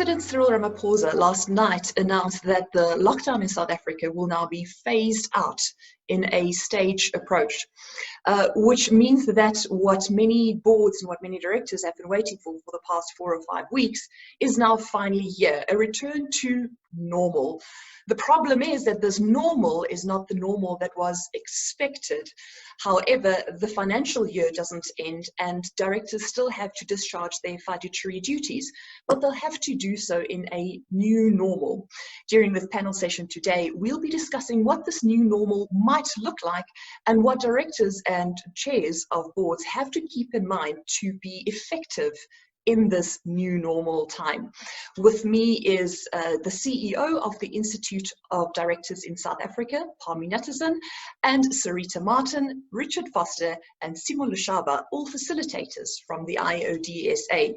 President Cyril Ramaphosa last night announced that the lockdown in South Africa will now be phased out in a stage approach, which means that what many boards and what many directors have been waiting for the past 4 or 5 weeks is now finally here, a return to normal. The problem is that this normal is not the normal that was expected. However, the financial year doesn't end and directors still have to discharge their fiduciary duties, but they'll have to do so in a new normal. During this panel session today, we'll be discussing what this new normal might look like and what directors and chairs of boards have to keep in mind to be effective in this new normal time. With me is the CEO of the Institute of Directors in South Africa, Palmi Natterson, and Sarita Martin, Richard Foster, and Simo Lushaba, all facilitators from the IoDSA.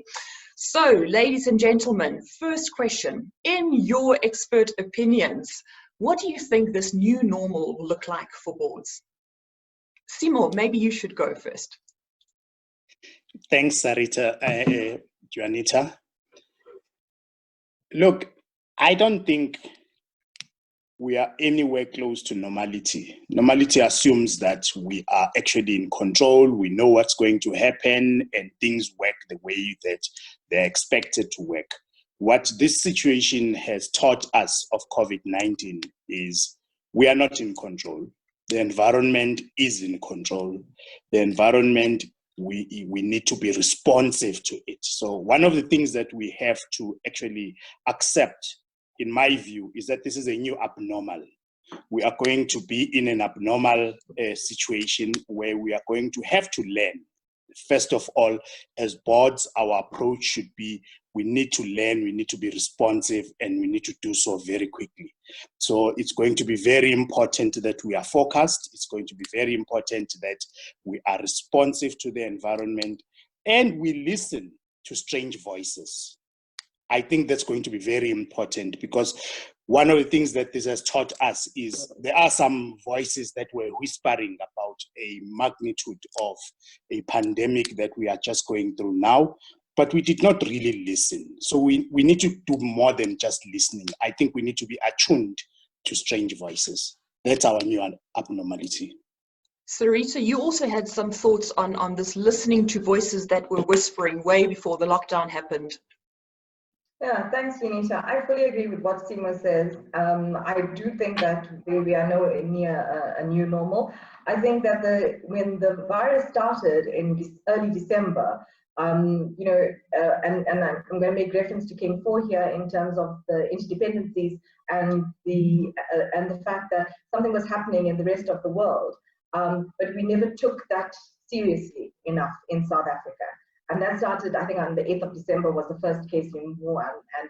So, ladies and gentlemen, first question. In your expert opinions, what do you think this new normal will look like for boards? Simo, maybe you should go first. Thanks, Sarita, Juanita. Look, I don't think we are anywhere close to normality. Normality assumes that we are actually in control, we know what's going to happen, and things work the way that they're expected to work. What this situation has taught us of COVID-19 is we are not in control. The environment is in control. The environment, we need to be responsive to it. So one of the things that we have to actually accept, in my view, is that this is a new abnormal. We are going to be in an abnormal situation where we are going to have to learn. First of all, as boards, our approach should be, we need to learn, we need to be responsive, and we need to do so very quickly. So it's going to be very important that we are focused. It's going to be very important that we are responsive to the environment and we listen to strange voices. I think that's going to be very important because one of the things that this has taught us is there are some voices that were whispering about a magnitude of a pandemic that we are just going through now, but we did not really listen. So we need to do more than just listening. I think we need to be attuned to strange voices. That's our new abnormality. Sarita, you also had some thoughts on this listening to voices that were whispering way before the lockdown happened. Yeah, thanks, Junita. I fully agree with what Simo says. I do think that we are nowhere near a new normal. I think that when the virus started in early December, and I'm going to make reference to King 4 here in terms of the interdependencies and the fact that something was happening in the rest of the world, but we never took that seriously enough in South Africa. And that started, I think, on the 8th of December was the first case in Wuhan. And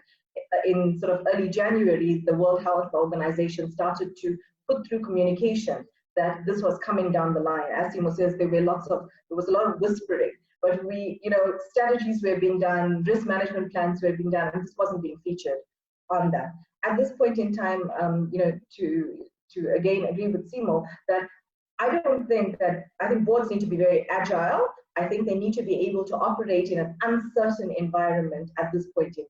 in sort of early January, the World Health Organization started to put through communication that this was coming down the line. As Simo says, there was a lot of whispering, but strategies were being done, risk management plans were being done, and this wasn't being featured on that. At this point in time, to again agree with Simo that I think boards need to be very agile. I think they need to be able to operate in an uncertain environment at this point in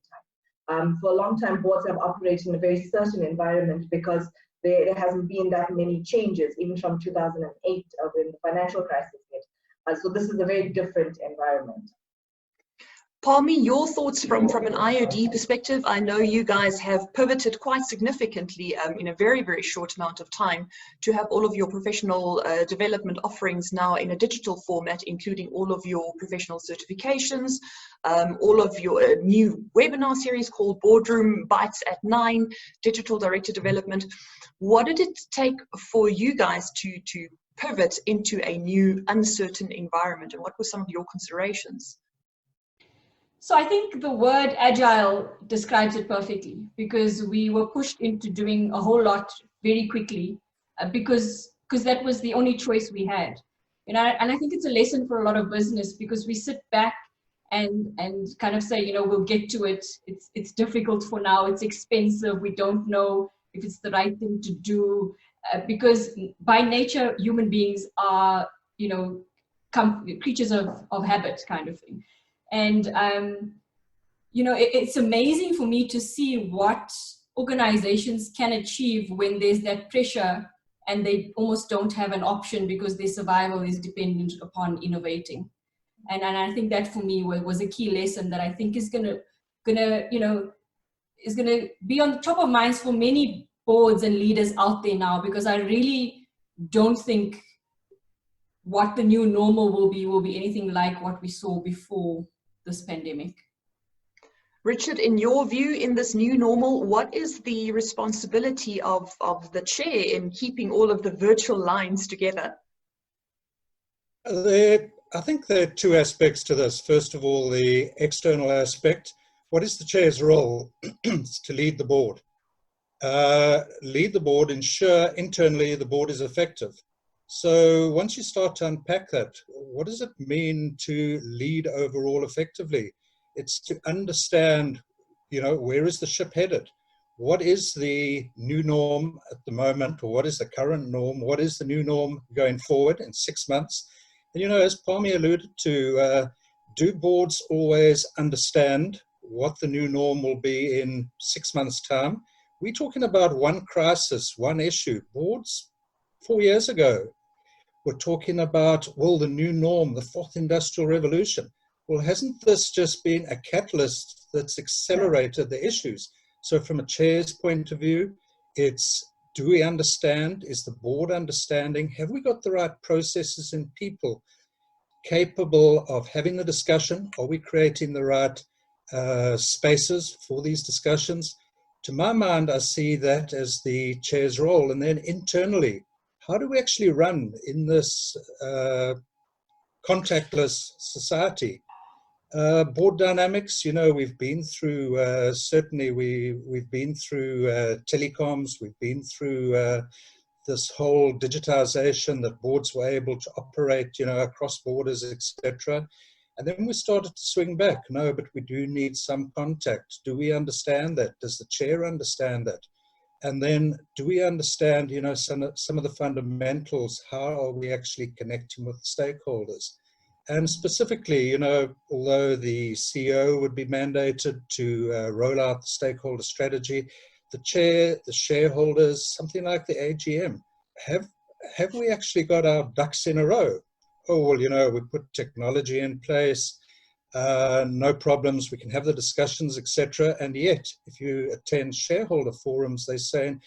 time. For a long time, boards have operated in a very certain environment because there hasn't been that many changes, even from 2008 when the financial crisis hit. So this is a very different environment. Palmi, your thoughts from an IoD perspective? I know you guys have pivoted quite significantly in a very, very short amount of time to have all of your professional development offerings now in a digital format, including all of your professional certifications, all of your new webinar series called Boardroom Bites at 9, digital director development. What did it take for you guys to pivot into a new uncertain environment, and what were some of your considerations? So I think the word agile describes it perfectly, because we were pushed into doing a whole lot very quickly because that was the only choice we had. And I think it's a lesson for a lot of business, because we sit back and kind of say, we'll get to it. It's difficult for now. It's expensive. We don't know if it's the right thing to do, because by nature, human beings are, creatures of habit kind of thing. And it's amazing for me to see what organizations can achieve when there's that pressure and they almost don't have an option because their survival is dependent upon innovating. And I think that for me was a key lesson that I think is gonna be on the top of minds for many boards and leaders out there now, because I really don't think what the new normal will be anything like what we saw before this pandemic. Richard, in your view, in this new normal, what is the responsibility of the chair in keeping all of the virtual lines together? I think there are two aspects to this. First of all, the external aspect. What is the chair's role? It's to lead the board. Lead the board, ensure internally the board is effective. So once you start to unpack that, what does it mean to lead overall effectively? It's to understand, where is the ship headed? What is the new norm at the moment, or what is the current norm? What is the new norm going forward in 6 months? And, as Palmi alluded to, do boards always understand what the new norm will be in 6 months' time? We're talking about one crisis, one issue. Boards 4 years ago were talking about, the new norm, the fourth industrial revolution. Well, hasn't this just been a catalyst that's accelerated the issues? So from a chair's point of view, it's, do we understand? Is the board understanding? Have we got the right processes and people capable of having the discussion? Are we creating the right spaces for these discussions? To my mind, I see that as the chair's role. And then internally, how do we actually run in this contactless society? Board dynamics, we've been through, certainly we've been through telecoms, we've been through this whole digitization that boards were able to operate, across borders, etc. And then we started to swing back. No, but we do need some contact. Do we understand that? Does the chair understand that? And then do we understand, some of the fundamentals? How are we actually connecting with stakeholders? And specifically, although the CEO would be mandated to roll out the stakeholder strategy, the chair, the shareholders, something like the AGM, have we actually got our ducks in a row? Oh, well, we put technology in place, no problems, we can have the discussions, etc. And yet, if you attend shareholder forums, they're saying,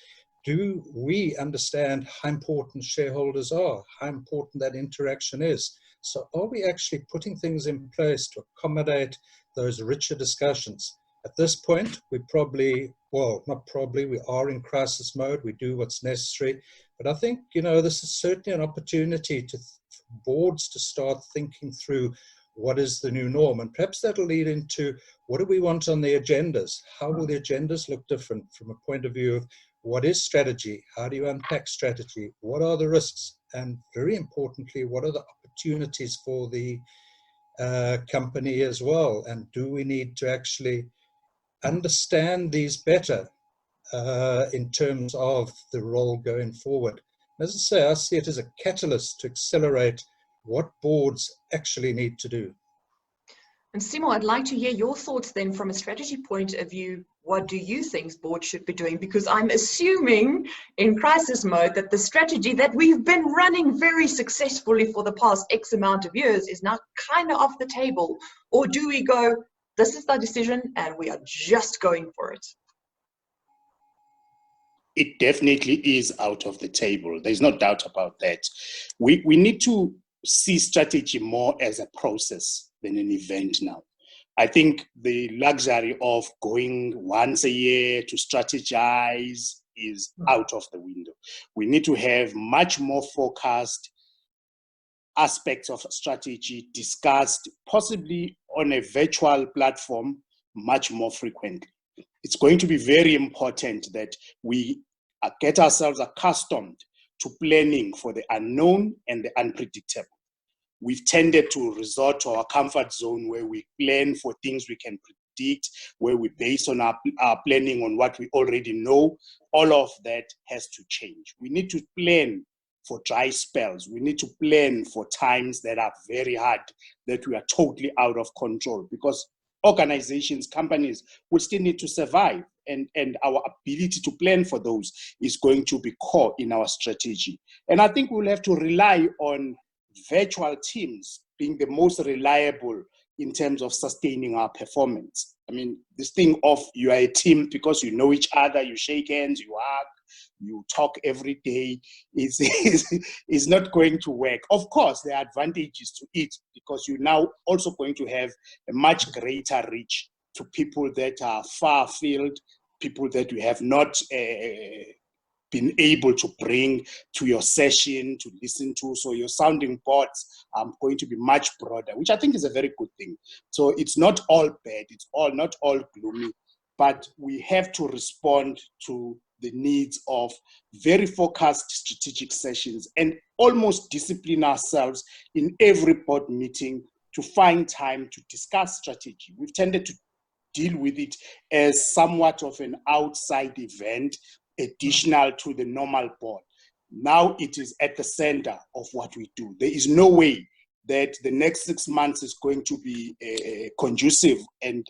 do we understand how important shareholders are, how important that interaction is? So are we actually putting things in place to accommodate those richer discussions? At this point, we probably, not probably, we are in crisis mode. We do what's necessary. But I think, this is certainly an opportunity for boards to start thinking through what is the new norm. And perhaps that'll lead into what do we want on the agendas? How will the agendas look different from a point of view of what is strategy? How do you unpack strategy? What are the risks? And very importantly, what are the opportunities for the company as well? And do we need to actually understand these better in terms of the role going forward? As I say, I see it as a catalyst to accelerate what boards actually need to do. And Simo, I'd like to hear your thoughts then from a strategy point of view. What do you think boards should be doing? Because I'm assuming in crisis mode that the strategy that we've been running very successfully for the past X amount of years is now kind of off the table. Or do we go, this is the decision and we are just going for it? It definitely is out of the table. There's no doubt about that. We need to see strategy more as a process than an event now. I think the luxury of going once a year to strategize is out of the window. We need to have much more focused aspects of strategy discussed, possibly on a virtual platform, much more frequently. It's going to be very important that we get ourselves accustomed to planning for the unknown and the unpredictable. We've tended to resort to our comfort zone where we plan for things we can predict, where we base on our planning on what we already know. All of that has to change. We need to plan for dry spells. We need to plan for times that are very hard, that we are totally out of control. Because organizations, companies will still need to survive. And our ability to plan for those is going to be core in our strategy. And I think we'll have to rely on virtual teams being the most reliable in terms of sustaining our performance. I mean, this thing of you are a team because you know each other, you shake hands, you hug, you talk every day is not going to work. Of course, there are advantages to it because you're now also going to have a much greater reach to people that are far afield, people that you have not been able to bring to your session to listen to. So your sounding boards are going to be much broader, which I think is a very good thing. So it's not all bad, it's not all gloomy, but we have to respond to the needs of very focused strategic sessions and almost discipline ourselves in every board meeting to find time to discuss strategy. We've tended to deal with it as somewhat of an outside event, additional to the normal board. Now it is at the center of what we do. There is no way that the next 6 months is going to be conducive and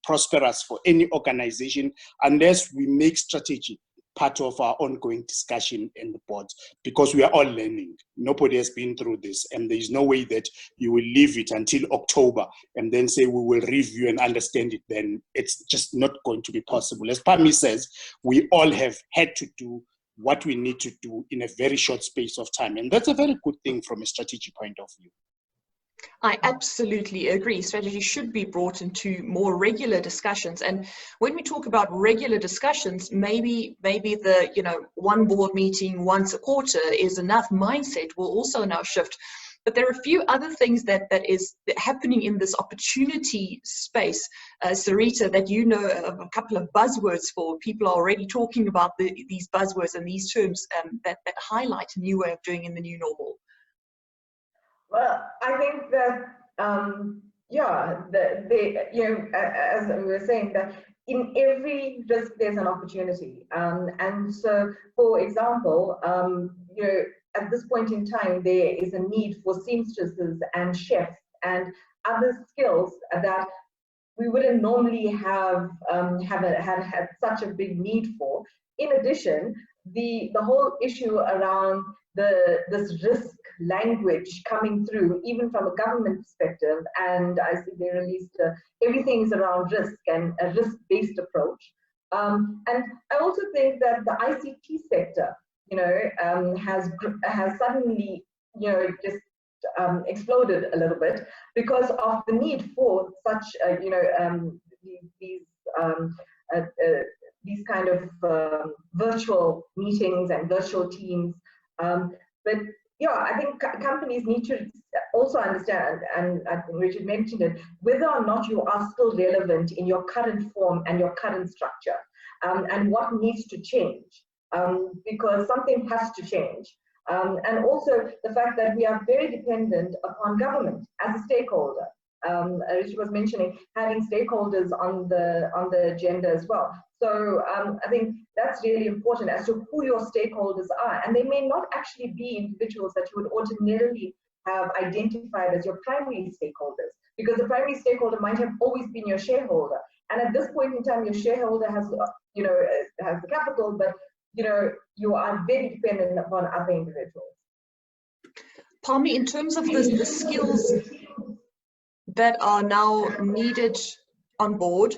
prosperous for any organization unless we make strategy part of our ongoing discussion in the board, because we are all learning. Nobody has been through this, and there is no way that you will leave it until October and then say we will review and understand it. Then it's just not going to be possible. As Pami says, we all have had to do what we need to do in a very short space of time, and that's a very good thing from a strategic point of view. I absolutely agree. Strategy should be brought into more regular discussions. And when we talk about regular discussions, maybe the one board meeting once a quarter is enough. Mindset will also now shift. But there are a few other things that is happening in this opportunity space, Sarita, that you know of a couple of buzzwords for. People are already talking about these buzzwords and these terms that highlight a new way of doing in the new normal. Well, I think that, as we were saying, that in every risk there's an opportunity. And so, for example, at this point in time, there is a need for seamstresses and chefs and other skills that we wouldn't normally have had such a big need for. In addition, the whole issue around this risk language coming through, even from a government perspective, and I see they released everything is around risk and a risk-based approach. And I also think that the ICT sector, has suddenly, just exploded a little bit because of the need for such, these kind of virtual meetings and virtual teams. But yeah, I think companies need to also understand, and I think Richard mentioned it, whether or not you are still relevant in your current form and your current structure, and what needs to change, because something has to change. And also the fact that we are very dependent upon government as a stakeholder. Richard was mentioning having stakeholders on the agenda as well. So I think that's really important as to who your stakeholders are. And they may not actually be individuals that you would ordinarily have identified as your primary stakeholders, because the primary stakeholder might have always been your shareholder. And at this point in time, your shareholder has the capital, but you are very dependent upon other individuals. Pami, in terms of the skills that are now needed on board,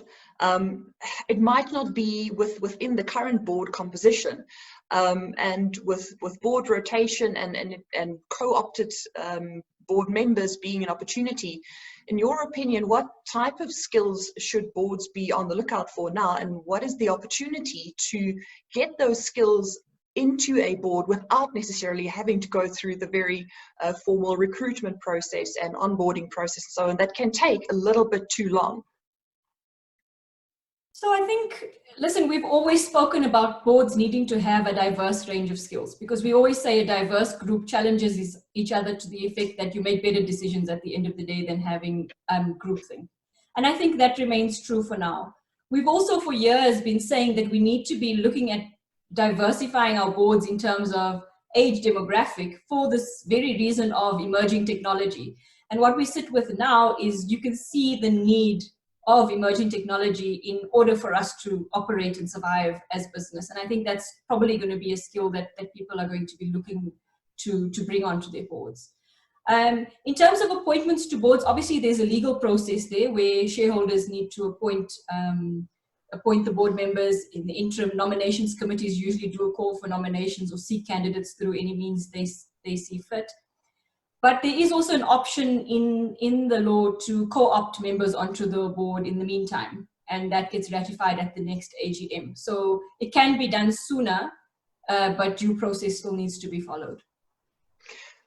it might not be within the current board composition, and with board rotation and co-opted board members being an opportunity. In your opinion, what type of skills should boards be on the lookout for now, and what is the opportunity to get those skills into a board without necessarily having to go through the very formal recruitment process and onboarding process and so on, that can take a little bit too long? So I think, listen, we've always spoken about boards needing to have a diverse range of skills, because we always say a diverse group challenges each other to the effect that you make better decisions at the end of the day than having groupthink. And I think that remains true for now. We've also for years been saying that we need to be looking at diversifying our boards in terms of age demographic for this very reason of emerging technology. And what we sit with now is you can see the need of emerging technology in order for us to operate and survive as business. And I think that's probably going to be a skill that people are going to be looking to bring onto their boards. In terms of appointments to boards, obviously there's a legal process there where shareholders need to appoint the board members. In the interim, nominations committees usually do a call for nominations or seek candidates through any means they see fit. But there is also an option in the law to co-opt members onto the board in the meantime, and that gets ratified at the next AGM. So it can be done sooner, but due process still needs to be followed.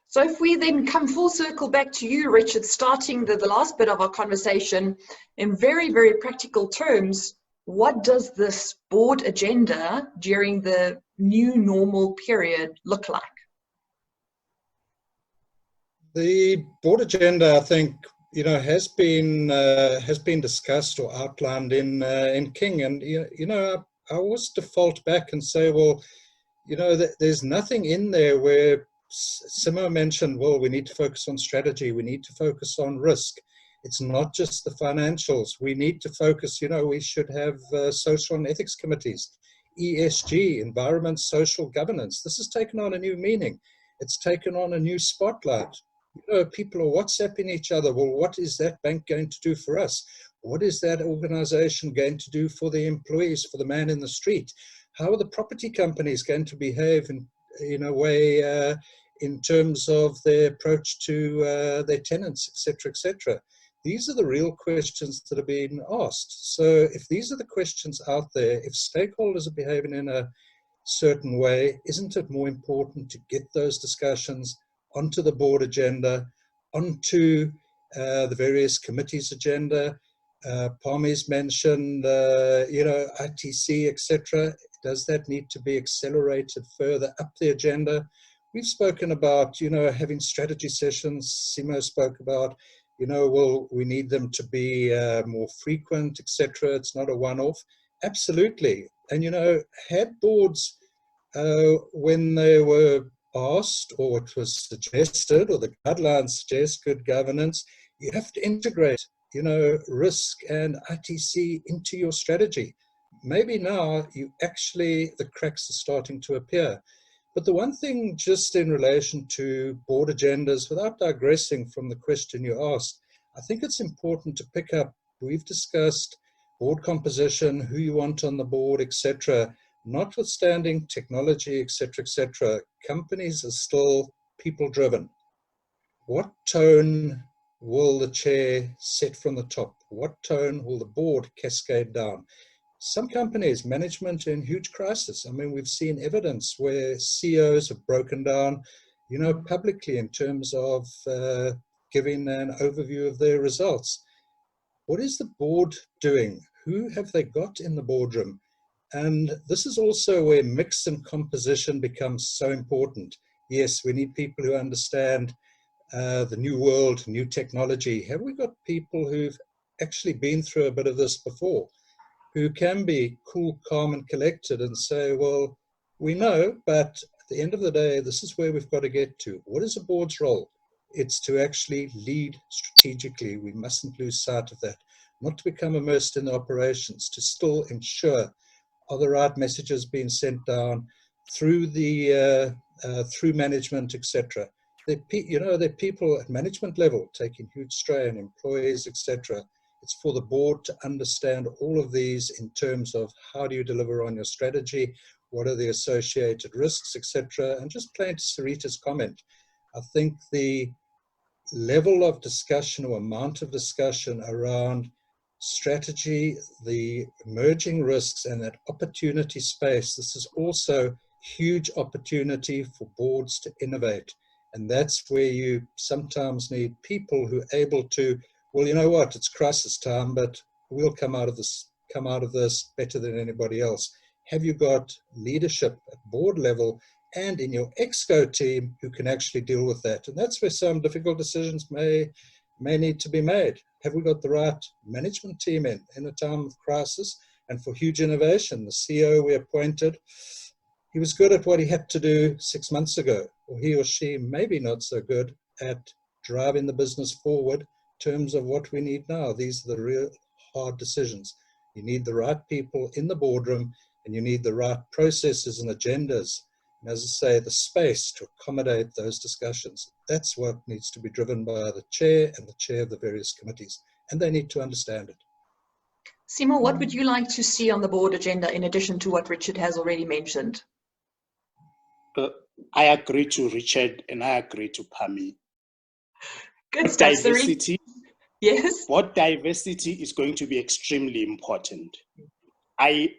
So if we then come full circle back to you, Richard, starting the last bit of our conversation, in very, very practical terms, what does this board agenda during the new normal period look like? The board agenda, I think, has been discussed or outlined in King, and I always default back and say, well, there's nothing in there where Simo mentioned, well, we need to focus on strategy, we need to focus on risk. It's not just the financials. We need to focus, we should have social and ethics committees, ESG, environment, social governance. This has taken on a new meaning. It's taken on a new spotlight. People are WhatsApping each other. Well, what is that bank going to do for us? What is that organization going to do for the employees, for the man in the street? How are the property companies going to behave in a way in terms of their approach to their tenants, etc., etc.? These are the real questions that are being asked. So if these are the questions out there, if stakeholders are behaving in a certain way, isn't it more important to get those discussions onto the board agenda, onto the various committees' agenda? Palmi's mentioned, ITC, etc. Does that need to be accelerated further up the agenda? We've spoken about, having strategy sessions. Simo spoke about, well, we need them to be more frequent, etc. It's not a one-off. Absolutely. And, had boards, when they were asked, or it was suggested, or the guidelines suggest good governance, you have to integrate, risk and ITC into your strategy. Maybe now the cracks are starting to appear. But the one thing, just in relation to board agendas, without digressing from the question you asked, I think it's important to pick up, we've discussed board composition, who you want on the board, etc. Notwithstanding technology, etc., companies are still people-driven. What tone will the chair set from the top? What tone will the board cascade down? Some companies, management in huge crisis. I mean, we've seen evidence where CEOs have broken down, publicly in terms of giving an overview of their results. What is the board doing? Who have they got in the boardroom? And this is also where mix and composition becomes so important. Yes, we need people who understand the new world, new technology. Have we got people who've actually been through a bit of this before, who can be cool, calm, and collected and say, well, we know, but at the end of the day, this is where we've got to get to. What is a board's role? It's to actually lead strategically. We mustn't lose sight of that. Not to become immersed in the operations, to still ensure are the right messages being sent down through the through management, etc. There are people at management level taking huge strain, employees, etc. It's for the board to understand all of these in terms of how do you deliver on your strategy, what are the associated risks, etc. And just playing to Sarita's comment, I think the level of discussion or amount of discussion around strategy, the emerging risks, and that opportunity space, this is also huge opportunity for boards to innovate. And that's where you sometimes need people who are able to, well, you know what, it's crisis time, but we'll come out of this better than anybody else. Have you got leadership at board level and in your exco team who can actually deal with that? And that's where some difficult decisions may need to be made. Have we got the right management team in a time of crisis and for huge innovation? The CEO we appointed, he was good at what he had to do 6 months ago, or he or she maybe not so good at driving the business forward in terms of what we need now. These are the real hard decisions. You need the right people in the boardroom, and you need the right processes and agendas. And as I say, the space to accommodate those discussions. That's what needs to be driven by the chair and the chair of the various committees. And they need to understand it. Simo, what would you like to see on the board agenda in addition to what Richard has already mentioned? I agree to Richard and I agree to Pami. Good stuff, Diversity. Yes. Board diversity is going to be extremely important. I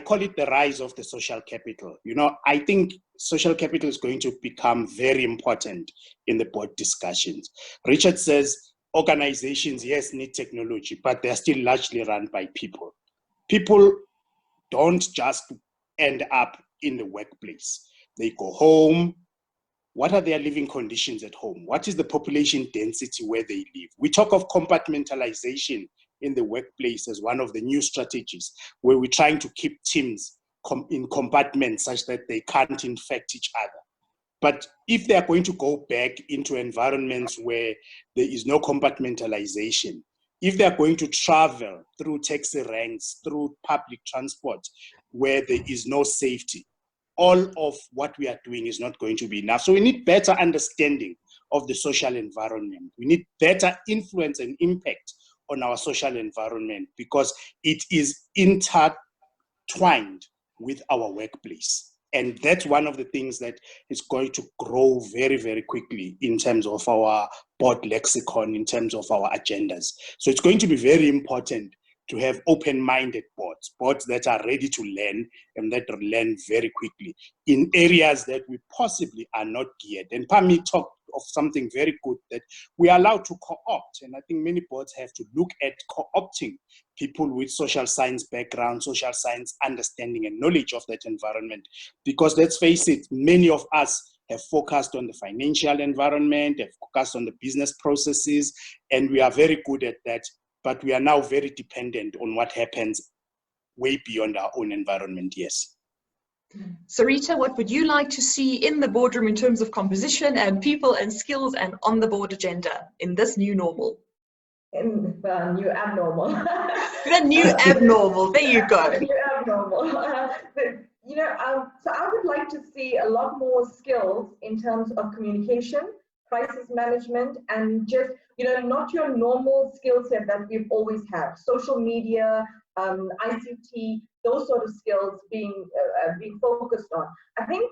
call it the rise of the social capital. You know, I think social capital is going to become very important in the board discussions. Richard says organizations, yes, need technology, but they're still largely run by people. People don't just end up in the workplace. They go home. What are their living conditions at home? What is the population density where they live? We talk of compartmentalization in the workplace as one of the new strategies, where we're trying to keep teams in compartments such that they can't infect each other. But if they are going to go back into environments where there is no compartmentalization, if they are going to travel through taxi ranks, through public transport, where there is no safety, all of what we are doing is not going to be enough. So we need better understanding of the social environment. We need better influence and impact on our social environment because it is intertwined with our workplace. And that's one of the things that is going to grow very, very quickly in terms of our board lexicon, in terms of our agendas. So it's going to be very important to have open-minded boards that are ready to learn and that learn very quickly in areas that we possibly are not geared. And Pami talked of something very good that we are allowed to co-opt. And I think many boards have to look at co-opting people with social science background, social science understanding and knowledge of that environment. Because let's face it, many of us have focused on the financial environment, have focused on the business processes, and we are very good at that. But we are now very dependent on what happens way beyond our own environment, yes. Sarita, what would you like to see in the boardroom in terms of composition and people and skills and on the board agenda in this new normal? In the new abnormal. The new abnormal, there you go. New abnormal. So I would like to see a lot more skills in terms of communication, crisis management, and just, not your normal skill set that we've always had. Social media, ICT, those sort of skills being focused on. I think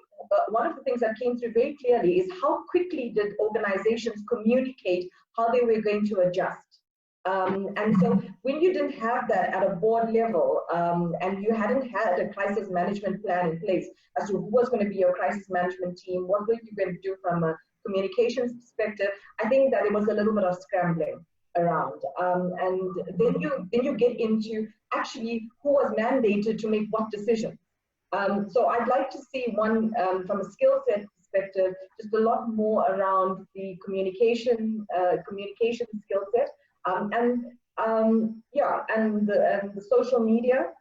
one of the things that came through very clearly is how quickly did organizations communicate how they were going to adjust. And so when you didn't have that at a board level and you hadn't had a crisis management plan in place as to who was going to be your crisis management team, what were you going to do from a communications perspective, I think that it was a little bit of scrambling around. And then you get into actually who was mandated to make what decision. So I'd like to see one from a skill set perspective, just a lot more around the communication skill set. And the social media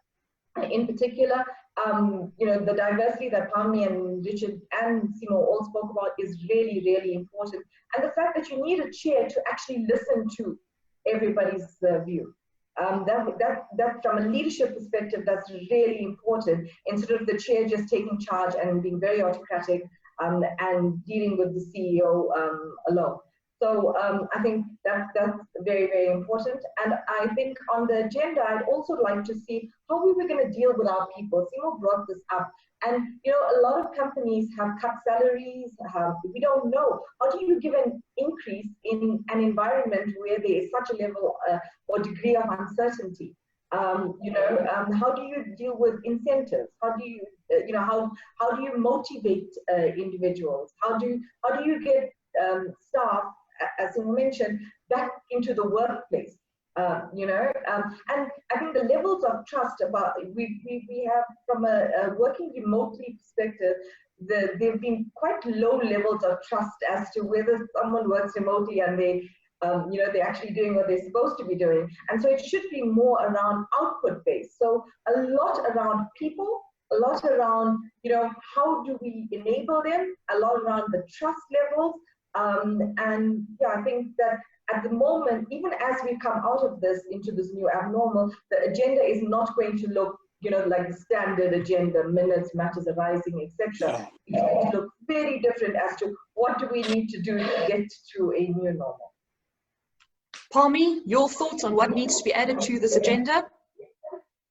in particular, the diversity that Pami and Richard and Simo all spoke about is really, really important. And the fact that you need a chair to actually listen to everybody's view. That from a leadership perspective, that's really important, instead of the chair just taking charge and being very autocratic and dealing with the CEO alone. So I think that's very, very important. And I think on the agenda, I'd also like to see how we were going to deal with our people. Simo brought this up. And, a lot of companies have cut salaries. We don't know. How do you give an increase in an environment where there is such a level or degree of uncertainty? How do you deal with incentives? How do you, how do you motivate individuals? How do you get staff, as you mentioned, back into the workplace? And I think the levels of trust about we have from a working remotely perspective, there've been quite low levels of trust as to whether someone works remotely and they're actually doing what they're supposed to be doing. And so it should be more around output based. So a lot around people, a lot around, how do we enable them, a lot around the trust levels, And yeah, I think that at the moment, even as we come out of this into this new abnormal, the agenda is not going to look, like the standard agenda, minutes, matters arising, etc. It's going to look very different as to what do we need to do to get to a new normal. Palmy, your thoughts on what needs to be added to this agenda?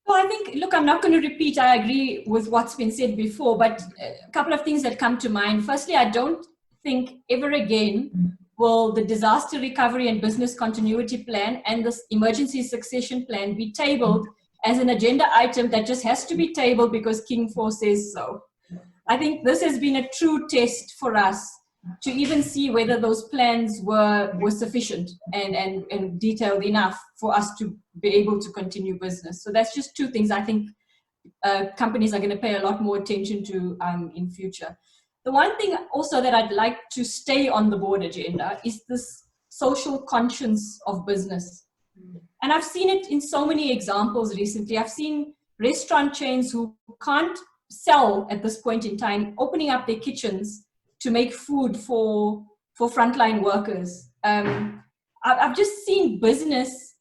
Well, I think, look, I'm not going to repeat. I agree with what's been said before, but a couple of things that come to mind. Firstly, I don't think ever again will the disaster recovery and business continuity plan and this emergency succession plan be tabled as an agenda item that just has to be tabled because King 4 says so. I think this has been a true test for us to even see whether those plans were sufficient and detailed enough for us to be able to continue business. So that's just two things I think companies are going to pay a lot more attention to in future. The one thing also that I'd like to stay on the board agenda is this social conscience of business. And I've seen it in so many examples recently. I've seen restaurant chains who can't sell at this point in time, opening up their kitchens to make food for frontline workers. I've just seen business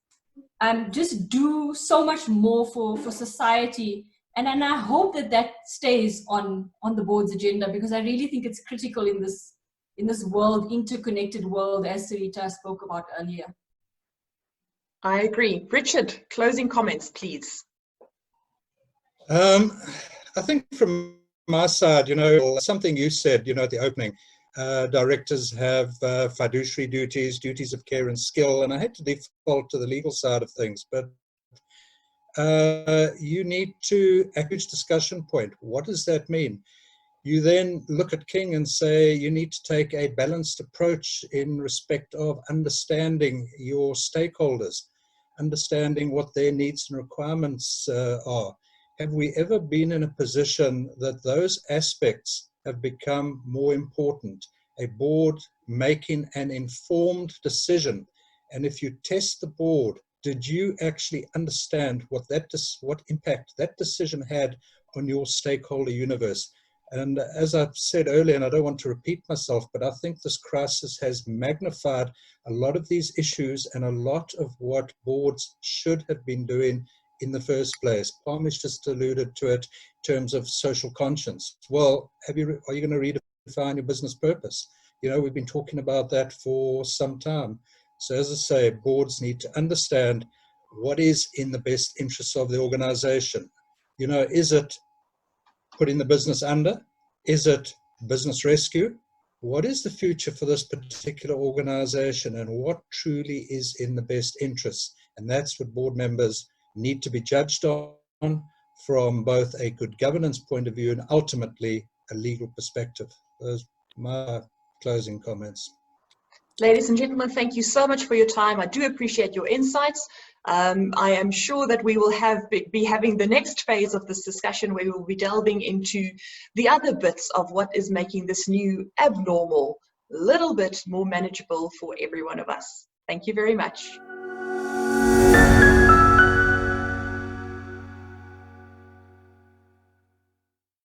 just do so much more for society. And I hope that stays on the board's agenda, because I really think it's critical in this world, interconnected world, as Sarita spoke about earlier. I agree. Richard, closing comments, please. I think from my side, something you said, at the opening, directors have fiduciary duties of care and skill, and I hate to default to the legal side of things, but you need to, a huge discussion point. What does that mean? You then look at King and say you need to take a balanced approach in respect of understanding your stakeholders, understanding what their needs and requirements are. Have we ever been in a position that those aspects have become more important? A board making an informed decision. And if you test the board, did you actually understand what impact that decision had on your stakeholder universe? And as I've said earlier, and I don't want to repeat myself, but I think this crisis has magnified a lot of these issues and a lot of what boards should have been doing in the first place. Palmish just alluded to it in terms of social conscience. Well, are you going to redefine your business purpose? We've been talking about that for some time. So as I say, boards need to understand what is in the best interests of the organization. Is it putting the business under? Is it business rescue? What is the future for this particular organization, and what truly is in the best interests? And that's what board members need to be judged on from both a good governance point of view and ultimately a legal perspective. Those are my closing comments. Ladies and gentlemen, thank you so much for your time. I do appreciate your insights. I am sure that we will be having the next phase of this discussion where we will be delving into the other bits of what is making this new abnormal a little bit more manageable for every one of us. Thank you very much.